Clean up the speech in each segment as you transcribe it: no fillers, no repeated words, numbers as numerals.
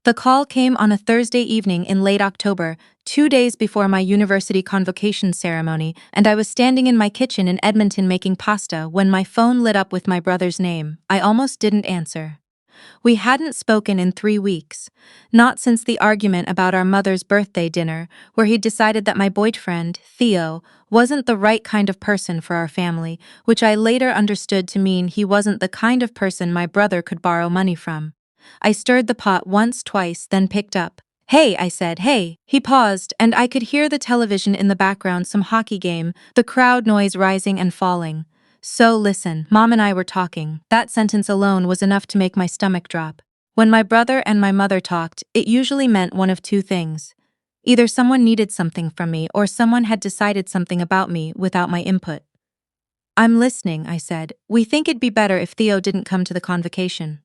The call came on a Thursday evening in late October, 2 days before my university convocation ceremony, and I was standing in my kitchen in Edmonton making pasta when my phone lit up with my brother's name. I almost didn't answer. We hadn't spoken in 3 weeks. Not since the argument about our mother's birthday dinner, where he'd decided that my boyfriend, Theo, wasn't the right kind of person for our family, which I later understood to mean he wasn't the kind of person my brother could borrow money from. I stirred the pot once, twice, then picked up. "Hey," I said, "hey." He paused, and I could hear the television in the background, some hockey game, the crowd noise rising and falling. "So listen, Mom and I were talking." That sentence alone was enough to make my stomach drop. When my brother and my mother talked, it usually meant one of two things. Either someone needed something from me or someone had decided something about me without my input. "I'm listening," I said. "We think it'd be better if Theo didn't come to the convocation."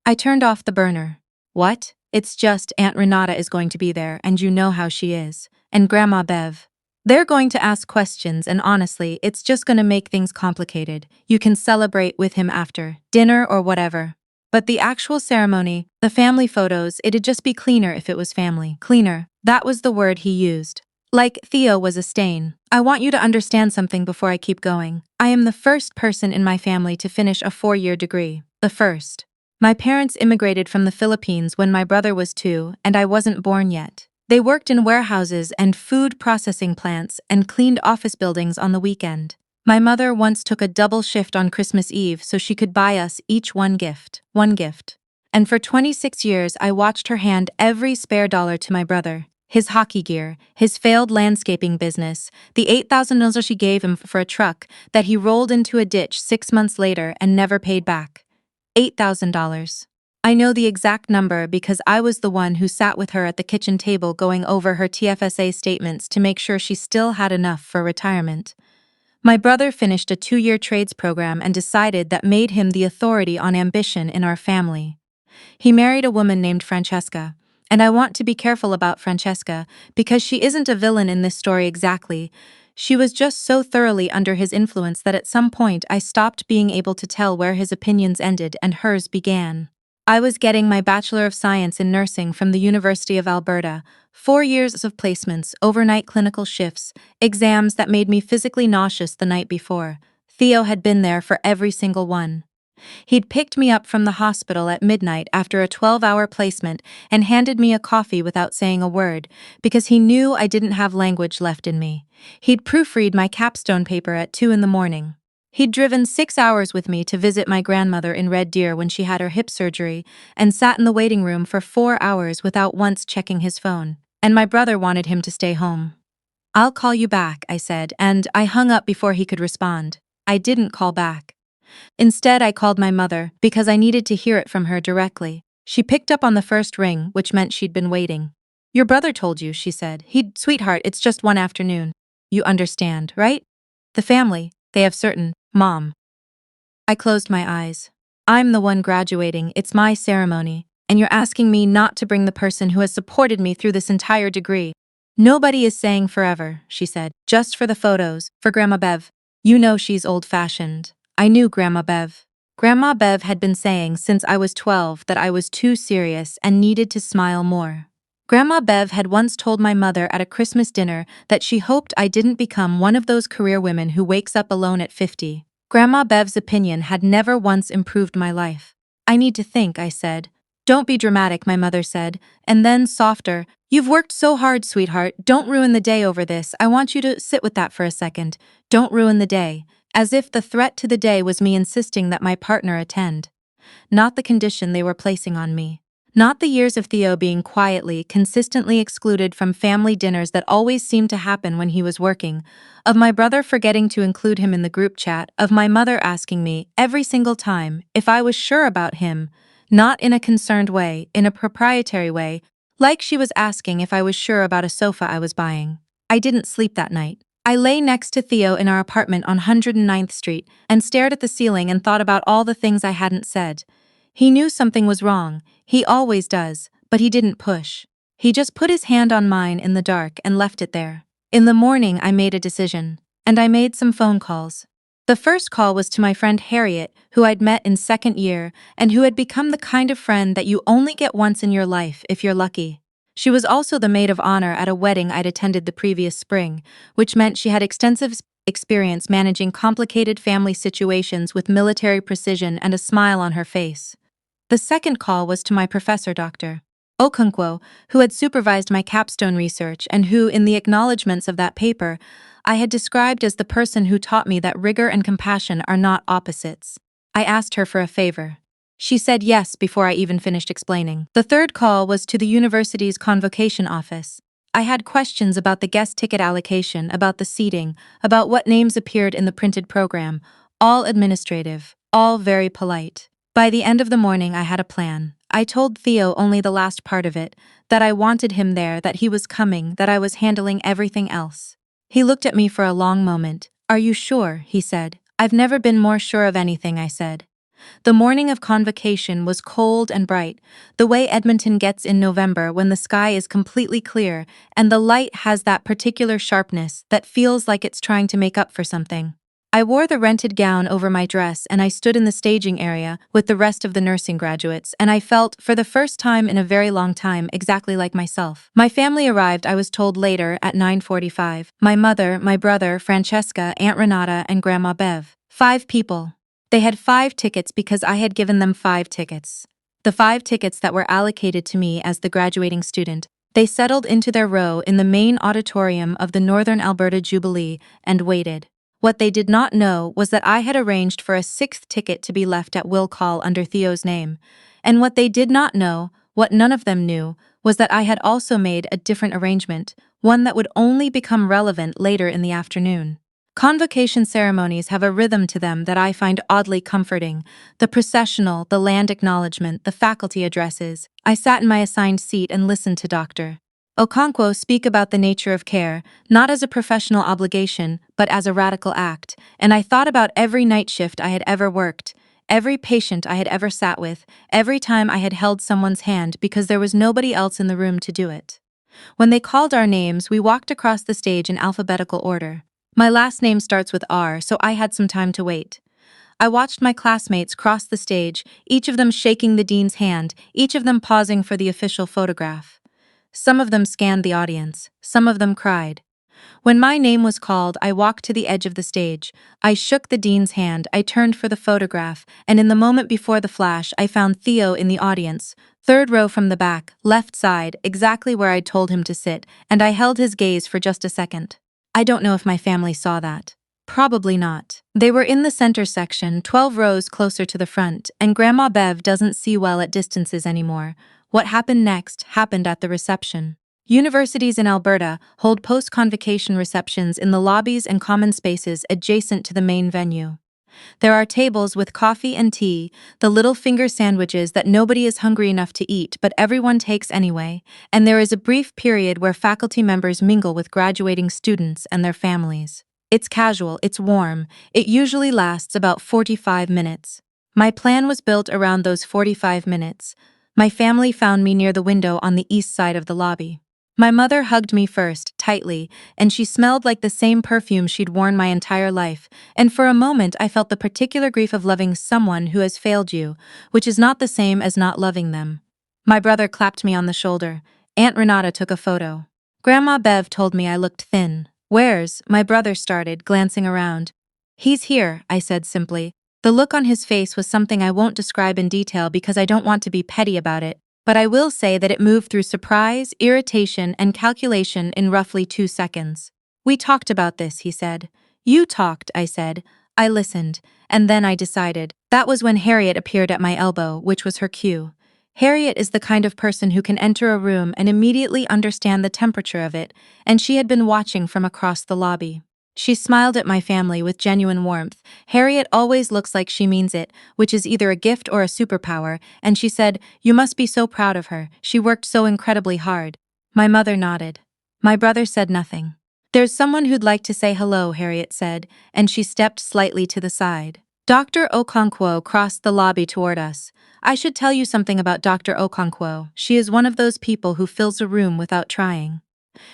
I turned off the burner. "What? It's just Aunt Renata is going to be there, and you know how she is. And Grandma Bev. They're going to ask questions, and honestly, it's just going to make things complicated. You can celebrate with him after dinner or whatever. But the actual ceremony, the family photos, it'd just be cleaner if it was family." Cleaner. That was the word he used. Like Theo was a stain. "I want you to understand something before I keep going. I am the first person in my family to finish a 4-year degree. The first. My parents immigrated from the Philippines when my brother was 2, and I wasn't born yet. They worked in warehouses and food processing plants and cleaned office buildings on the weekend. My mother once took a double shift on Christmas Eve so she could buy us each one gift. One gift. And for 26 years I watched her hand every spare dollar to my brother. His hockey gear, his failed landscaping business, the $8,000 she gave him for a truck that he rolled into a ditch 6 months later and never paid back. $8,000. I know the exact number because I was the one who sat with her at the kitchen table going over her TFSA statements to make sure she still had enough for retirement. My brother finished a 2-year trades program and decided that made him the authority on ambition in our family. He married a woman named Francesca, and I want to be careful about Francesca because she isn't a villain in this story exactly. She was just so thoroughly under his influence that at some point I stopped being able to tell where his opinions ended and hers began. I was getting my Bachelor of Science in Nursing from the University of Alberta, 4 years of placements, overnight clinical shifts, exams that made me physically nauseous the night before. Theo had been there for every single one. He'd picked me up from the hospital at midnight after a 12-hour placement and handed me a coffee without saying a word, because he knew I didn't have language left in me. He'd proofread my capstone paper at 2 in the morning. He'd driven 6 hours with me to visit my grandmother in Red Deer when she had her hip surgery, and sat in the waiting room for 4 hours without once checking his phone. And my brother wanted him to stay home. "I'll call you back," I said, and I hung up before he could respond. I didn't call back. Instead, I called my mother, because I needed to hear it from her directly. She picked up on the first ring, which meant she'd been waiting. "Your brother told you," she said. "Sweetheart, it's just one afternoon. You understand, right? The family, they have certain, Mom." I closed my eyes. "I'm the one graduating, it's my ceremony, and you're asking me not to bring the person who has supported me through this entire degree." "Nobody is saying forever," she said. "Just for the photos, for Grandma Bev. You know she's old-fashioned." I knew Grandma Bev. Grandma Bev had been saying since I was 12 that I was too serious and needed to smile more. Grandma Bev had once told my mother at a Christmas dinner that she hoped I didn't become one of those career women who wakes up alone at 50. Grandma Bev's opinion had never once improved my life. "I need to think," I said. "Don't be dramatic," my mother said, and then softer, "You've worked so hard, sweetheart. Don't ruin the day over this. I want you to sit with that for a second. Don't ruin the day." As if the threat to the day was me insisting that my partner attend. Not the condition they were placing on me. Not the years of Theo being quietly, consistently excluded from family dinners that always seemed to happen when he was working, of my brother forgetting to include him in the group chat, of my mother asking me, every single time, if I was sure about him, not in a concerned way, in a proprietary way, like she was asking if I was sure about a sofa I was buying. I didn't sleep that night. I lay next to Theo in our apartment on 109th Street and stared at the ceiling and thought about all the things I hadn't said. He knew something was wrong. He always does, but he didn't push. He just put his hand on mine in the dark and left it there. In the morning, I made a decision, and I made some phone calls. The first call was to my friend Harriet, who I'd met in second year, and who had become the kind of friend that you only get once in your life if you're lucky. She was also the maid of honor at a wedding I'd attended the previous spring, which meant she had extensive experience managing complicated family situations with military precision and a smile on her face. The second call was to my professor, Dr. Okonkwo, who had supervised my capstone research and who, in the acknowledgments of that paper, I had described as the person who taught me that rigor and compassion are not opposites. I asked her for a favor. She said yes before I even finished explaining. The third call was to the university's convocation office. I had questions about the guest ticket allocation, about the seating, about what names appeared in the printed program, all administrative, all very polite. By the end of the morning, I had a plan. I told Theo only the last part of it, that I wanted him there, that he was coming, that I was handling everything else. He looked at me for a long moment. "Are you sure?" he said. "I've never been more sure of anything," I said. The morning of convocation was cold and bright, the way Edmonton gets in November when the sky is completely clear and the light has that particular sharpness that feels like it's trying to make up for something. I wore the rented gown over my dress and I stood in the staging area with the rest of the nursing graduates, and I felt, for the first time in a very long time, exactly like myself. My family arrived, I was told later, at 9:45. My mother, my brother, Francesca, Aunt Renata, and Grandma Bev. 5 people. They had 5 tickets because I had given them 5 tickets. The 5 tickets that were allocated to me as the graduating student. They settled into their row in the main auditorium of the Northern Alberta Jubilee and waited. What they did not know was that I had arranged for a 6th ticket to be left at will call under Theo's name. And what they did not know, what none of them knew, was that I had also made a different arrangement, one that would only become relevant later in the afternoon. Convocation ceremonies have a rhythm to them that I find oddly comforting. The processional, the land acknowledgement, the faculty addresses. I sat in my assigned seat and listened to Dr. Okonkwo speak about the nature of care, not as a professional obligation, but as a radical act, and I thought about every night shift I had ever worked, every patient I had ever sat with, every time I had held someone's hand because there was nobody else in the room to do it. When they called our names, we walked across the stage in alphabetical order. My last name starts with R, so I had some time to wait. I watched my classmates cross the stage, each of them shaking the dean's hand, each of them pausing for the official photograph. Some of them scanned the audience, some of them cried. When my name was called, I walked to the edge of the stage. I shook the dean's hand, I turned for the photograph, and in the moment before the flash, I found Theo in the audience, 3rd row from the back, left side, exactly where I'd told him to sit, and I held his gaze for just a second. I don't know if my family saw that. Probably not. They were in the center section, 12 rows closer to the front, and Grandma Bev doesn't see well at distances anymore. What happened next happened at the reception. Universities in Alberta hold post-convocation receptions in the lobbies and common spaces adjacent to the main venue. There are tables with coffee and tea, the little finger sandwiches that nobody is hungry enough to eat but everyone takes anyway, and there is a brief period where faculty members mingle with graduating students and their families. It's casual, it's warm, it usually lasts about 45 minutes. My plan was built around those 45 minutes. My family found me near the window on the east side of the lobby. My mother hugged me first, tightly, and she smelled like the same perfume she'd worn my entire life, and for a moment I felt the particular grief of loving someone who has failed you, which is not the same as not loving them. My brother clapped me on the shoulder. Aunt Renata took a photo. Grandma Bev told me I looked thin. "Where's?" my brother started, glancing around. "He's here," I said simply. The look on his face was something I won't describe in detail because I don't want to be petty about it, but I will say that it moved through surprise, irritation, and calculation in roughly 2 seconds. "We talked about this," he said. "You talked," I said. I listened, and then I decided. That was when Harriet appeared at my elbow, which was her cue. Harriet is the kind of person who can enter a room and immediately understand the temperature of it, and she had been watching from across the lobby. She smiled at my family with genuine warmth. Harriet always looks like she means it, which is either a gift or a superpower, and she said, "You must be so proud of her, she worked so incredibly hard." My mother nodded. My brother said nothing. "There's someone who'd like to say hello," Harriet said, and she stepped slightly to the side. Dr. Okonkwo crossed the lobby toward us. I should tell you something about Dr. Okonkwo. She is one of those people who fills a room without trying.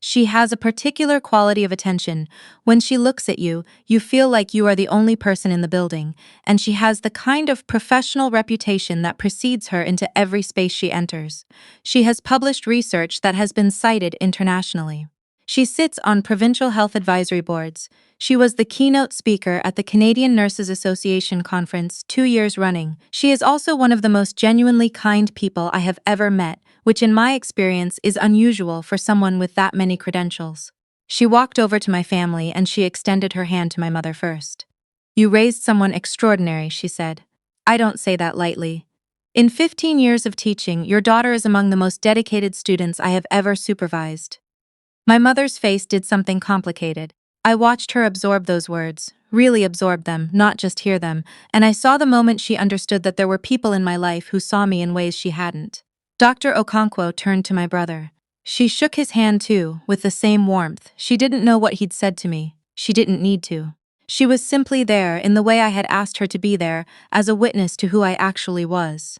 She has a particular quality of attention. When she looks at you, you feel like you are the only person in the building, and she has the kind of professional reputation that precedes her into every space she enters. She has published research that has been cited internationally. She sits on provincial health advisory boards. She was the keynote speaker at the Canadian Nurses Association conference 2 years running. She is also one of the most genuinely kind people I have ever met, which in my experience is unusual for someone with that many credentials. She walked over to my family and she extended her hand to my mother first. "You raised someone extraordinary," she said. "I don't say that lightly. In 15 years of teaching, your daughter is among the most dedicated students I have ever supervised." My mother's face did something complicated. I watched her absorb those words, really absorb them, not just hear them, and I saw the moment she understood that there were people in my life who saw me in ways she hadn't. Dr. Okonkwo turned to my brother. She shook his hand too, with the same warmth. She didn't know what he'd said to me. She didn't need to. She was simply there in the way I had asked her to be there, as a witness to who I actually was.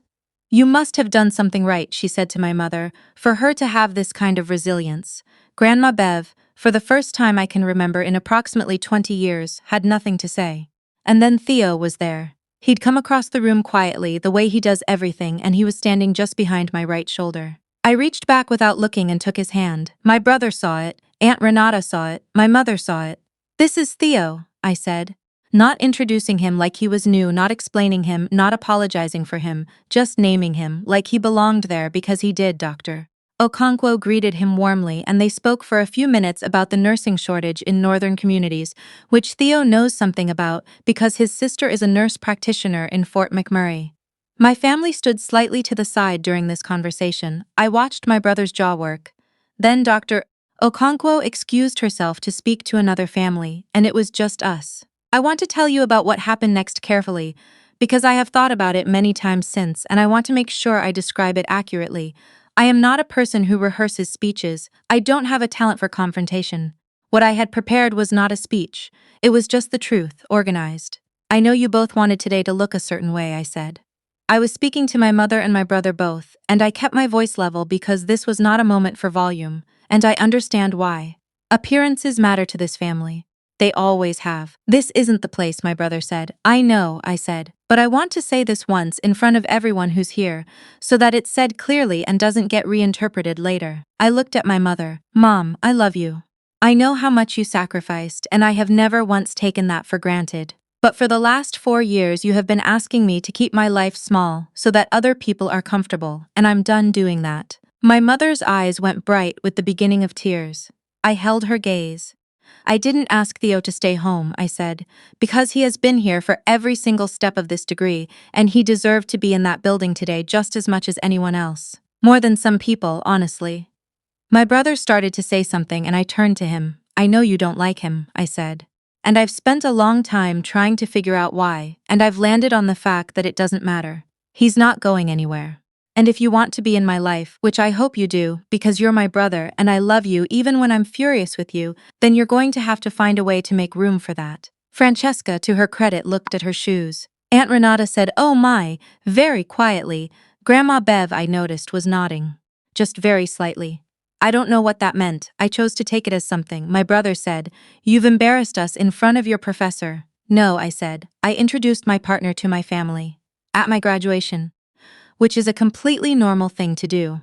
"You must have done something right," she said to my mother, "for her to have this kind of resilience." Grandma Bev, for the first time I can remember in approximately 20 years, had nothing to say. And then Theo was there. He'd come across the room quietly, the way he does everything, and he was standing just behind my right shoulder. I reached back without looking and took his hand. My brother saw it, Aunt Renata saw it, my mother saw it. "This is Theo," I said. Not introducing him like he was new, not explaining him, not apologizing for him, just naming him like he belonged there because he did, Doctor. Okonkwo greeted him warmly and they spoke for a few minutes about the nursing shortage in northern communities, which Theo knows something about because his sister is a nurse practitioner in Fort McMurray. My family stood slightly to the side during this conversation. I watched my brother's jaw work. Then Dr. Okonkwo excused herself to speak to another family, and it was just us. I want to tell you about what happened next carefully, because I have thought about it many times since and I want to make sure I describe it accurately. I am not a person who rehearses speeches. I don't have a talent for confrontation. What I had prepared was not a speech. It was just the truth, organized. "I know you both wanted today to look a certain way," I said. I was speaking to my mother and my brother both, and I kept my voice level because this was not a moment for volume, and I understand why. Appearances matter to this family. They always have. "This isn't the place," my brother said. "I know," I said, "but I want to say this once in front of everyone who's here, so that it's said clearly and doesn't get reinterpreted later." I looked at my mother. "Mom, I love you. I know how much you sacrificed, and I have never once taken that for granted. But for the last 4 years you have been asking me to keep my life small so that other people are comfortable, and I'm done doing that." My mother's eyes went bright with the beginning of tears. I held her gaze. "I didn't ask Theo to stay home," I said, "because he has been here for every single step of this degree, and he deserved to be in that building today just as much as anyone else. More than some people, honestly." My brother started to say something and I turned to him. "I know you don't like him," I said. "And I've spent a long time trying to figure out why, and I've landed on the fact that it doesn't matter. He's not going anywhere. And if you want to be in my life, which I hope you do, because you're my brother and I love you even when I'm furious with you, then you're going to have to find a way to make room for that." Francesca, to her credit, looked at her shoes. Aunt Renata said, "Oh my," very quietly. Grandma Bev, I noticed, was nodding. Just very slightly. I don't know what that meant. I chose to take it as something. My brother said, "You've embarrassed us in front of your professor." "No," I said. "I introduced my partner to my family. At my graduation." Which is a completely normal thing to do.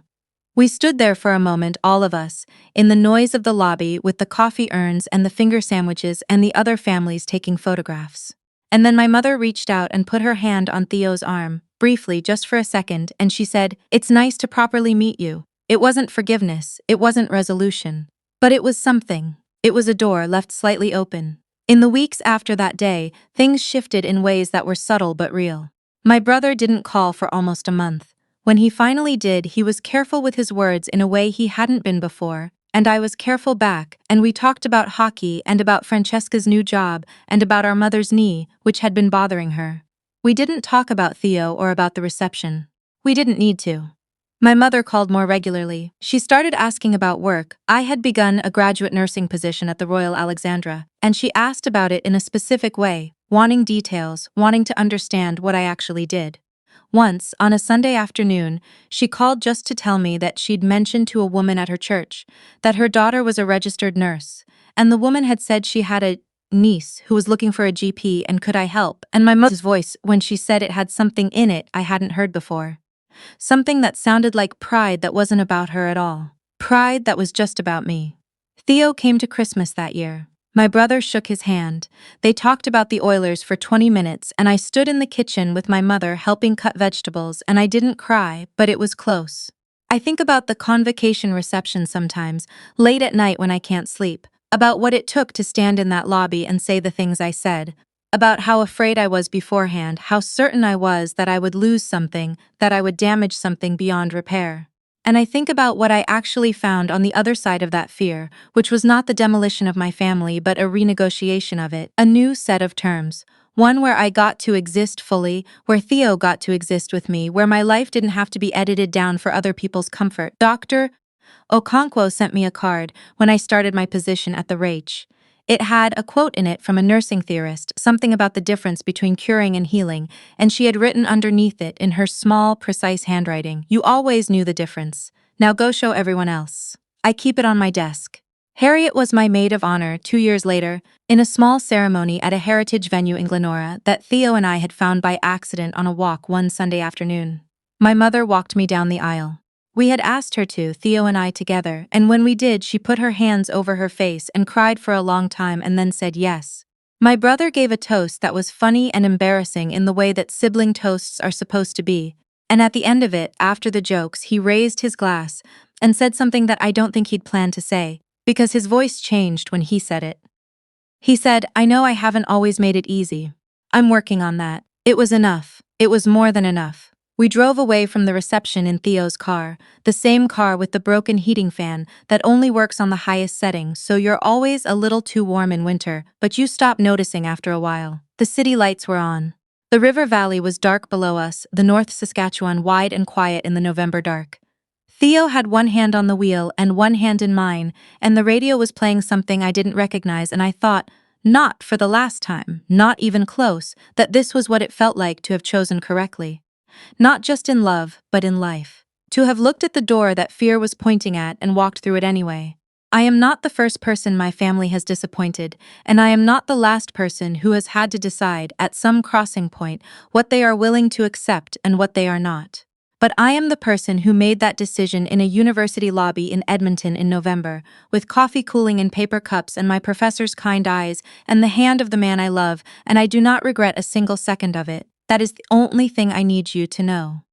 We stood there for a moment, all of us, in the noise of the lobby with the coffee urns and the finger sandwiches and the other families taking photographs. And then my mother reached out and put her hand on Theo's arm, briefly, just for a second, and she said, "It's nice to properly meet you." It wasn't forgiveness, it wasn't resolution. But it was something. It was a door left slightly open. In the weeks after that day, things shifted in ways that were subtle but real. My brother didn't call for almost a month. When he finally did, he was careful with his words in a way he hadn't been before, and I was careful back, and we talked about hockey and about Francesca's new job and about our mother's knee, which had been bothering her. We didn't talk about Theo or about the reception. We didn't need to. My mother called more regularly. She started asking about work. I had begun a graduate nursing position at the Royal Alexandra, and she asked about it in a specific way, wanting details, wanting to understand what I actually did. Once, on a Sunday afternoon, she called just to tell me that she'd mentioned to a woman at her church that her daughter was a registered nurse, and the woman had said she had a niece who was looking for a GP and could I help, and my mother's voice when she said it had something in it I hadn't heard before. Something that sounded like pride that wasn't about her at all. Pride that was just about me. Theo came to Christmas that year. My brother shook his hand. They talked about the Oilers for 20 minutes, and I stood in the kitchen with my mother helping cut vegetables, and I didn't cry, but it was close. I think about the convocation reception sometimes, late at night when I can't sleep, about what it took to stand in that lobby and say the things I said, about how afraid I was beforehand, how certain I was that I would lose something, that I would damage something beyond repair. And I think about what I actually found on the other side of that fear, which was not the demolition of my family but a renegotiation of it, a new set of terms. One where I got to exist fully, where Theo got to exist with me, where my life didn't have to be edited down for other people's comfort. Dr. Okonkwo sent me a card when I started my position at the RACH. It had a quote in it from a nursing theorist, something about the difference between curing and healing, and she had written underneath it in her small, precise handwriting, "You always knew the difference. Now go show everyone else." I keep it on my desk. Harriet was my maid of honor 2 years later, in a small ceremony at a heritage venue in Glenora that Theo and I had found by accident on a walk one Sunday afternoon. My mother walked me down the aisle. We had asked her to, Theo and I together, and when we did, she put her hands over her face and cried for a long time and then said yes. My brother gave a toast that was funny and embarrassing in the way that sibling toasts are supposed to be, and at the end of it, after the jokes, he raised his glass and said something that I don't think he'd planned to say, because his voice changed when he said it. He said, "I know I haven't always made it easy. I'm working on that." It was enough. It was more than enough. We drove away from the reception in Theo's car, the same car with the broken heating fan that only works on the highest setting, so you're always a little too warm in winter, but you stop noticing after a while. The city lights were on. The river valley was dark below us, the North Saskatchewan wide and quiet in the November dark. Theo had one hand on the wheel and one hand in mine, and the radio was playing something I didn't recognize, and I thought, not for the last time, not even close, that this was what it felt like to have chosen correctly. Not just in love, but in life. To have looked at the door that fear was pointing at and walked through it anyway. I am not the first person my family has disappointed, and I am not the last person who has had to decide, at some crossing point, what they are willing to accept and what they are not. But I am the person who made that decision in a university lobby in Edmonton in November, with coffee cooling in paper cups and my professor's kind eyes and the hand of the man I love, and I do not regret a single second of it. That is the only thing I need you to know.